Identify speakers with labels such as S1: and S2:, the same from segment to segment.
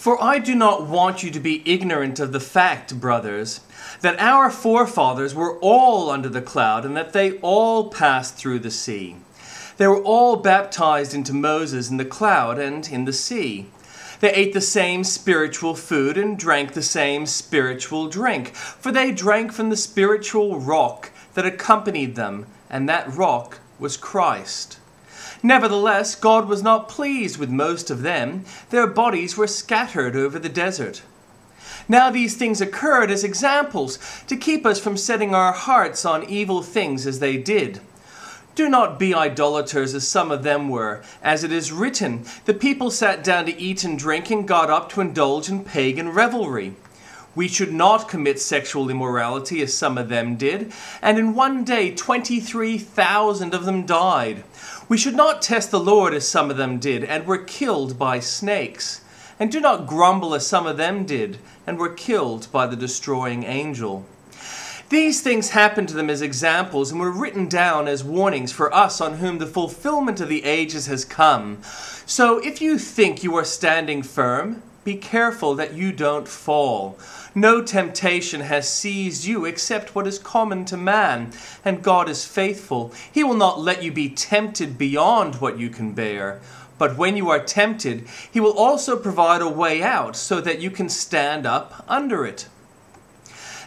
S1: For I do not want you to be ignorant of the fact, brothers, that our forefathers were all under the cloud, and that they all passed through the sea. They were all baptized into Moses in the cloud and in the sea. They ate the same spiritual food and drank the same spiritual drink, for they drank from the spiritual rock that accompanied them, and that rock was Christ. Nevertheless, God was not pleased with most of them. Their bodies were scattered over the desert. Now these things occurred as examples to keep us from setting our hearts on evil things as they did. Do not be idolaters as some of them were. As it is written, the people sat down to eat and drink and got up to indulge in pagan revelry. We should not commit sexual immorality as some of them did, and in one day 23,000 of them died. We should not test the Lord as some of them did, and were killed by snakes. And do not grumble as some of them did, and were killed by the destroying angel. These things happened to them as examples, and were written down as warnings for us on whom the fulfillment of the ages has come. So if you think you are standing firm, be careful that you don't fall. No temptation has seized you except what is common to man, and God is faithful. He will not let you be tempted beyond what you can bear. But when you are tempted, He will also provide a way out so that you can stand up under it.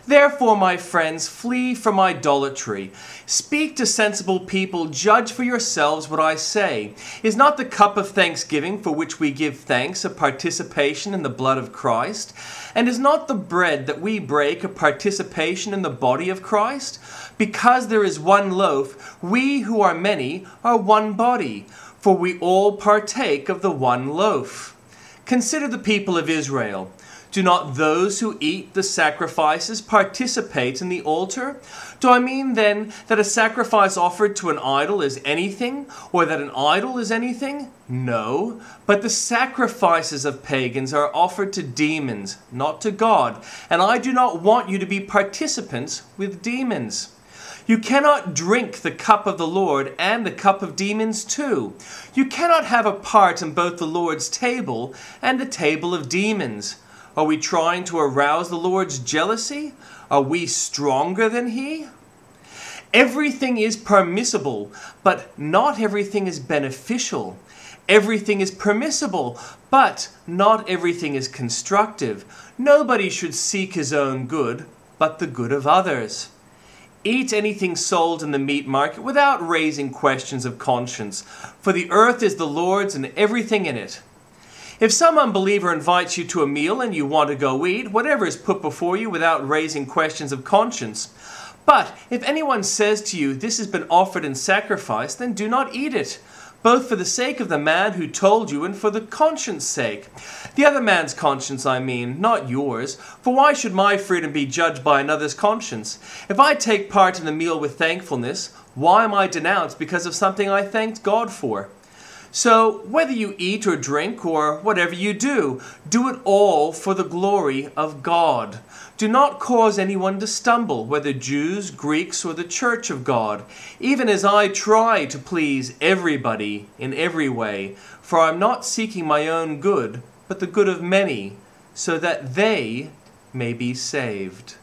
S1: Therefore, my friends, flee from idolatry. Speak to sensible people, judge for yourselves what I say. Is not the cup of thanksgiving for which we give thanks a participation in the blood of Christ? And is not the bread that we break a participation in the body of Christ? Because there is one loaf, we who are many are one body, for we all partake of the one loaf. Consider the people of Israel. Do not those who eat the sacrifices participate in the altar? Do I mean then that a sacrifice offered to an idol is anything, or that an idol is anything? No, but the sacrifices of pagans are offered to demons, not to God, and I do not want you to be participants with demons. You cannot drink the cup of the Lord and the cup of demons too. You cannot have a part in both the Lord's table and the table of demons. Are we trying to arouse the Lord's jealousy? Are we stronger than He? Everything is permissible, but not everything is beneficial. Everything is permissible, but not everything is constructive. Nobody should seek his own good, but the good of others. Eat anything sold in the meat market without raising questions of conscience, for the earth is the Lord's and everything in it. If some unbeliever invites you to a meal and you want to go eat, whatever is put before you without raising questions of conscience. But if anyone says to you, this has been offered in sacrifice, then do not eat it, both for the sake of the man who told you and for the conscience sake. The other man's conscience, I mean, not yours. For why should my freedom be judged by another's conscience? If I take part in the meal with thankfulness, why am I denounced because of something I thanked God for? So, whether you eat or drink or whatever you do it all for the glory of God. Do not cause anyone to stumble, whether Jews, Greeks, or the church of God, even as I try to please everybody in every way, for I am not seeking my own good, but the good of many, so that they may be saved.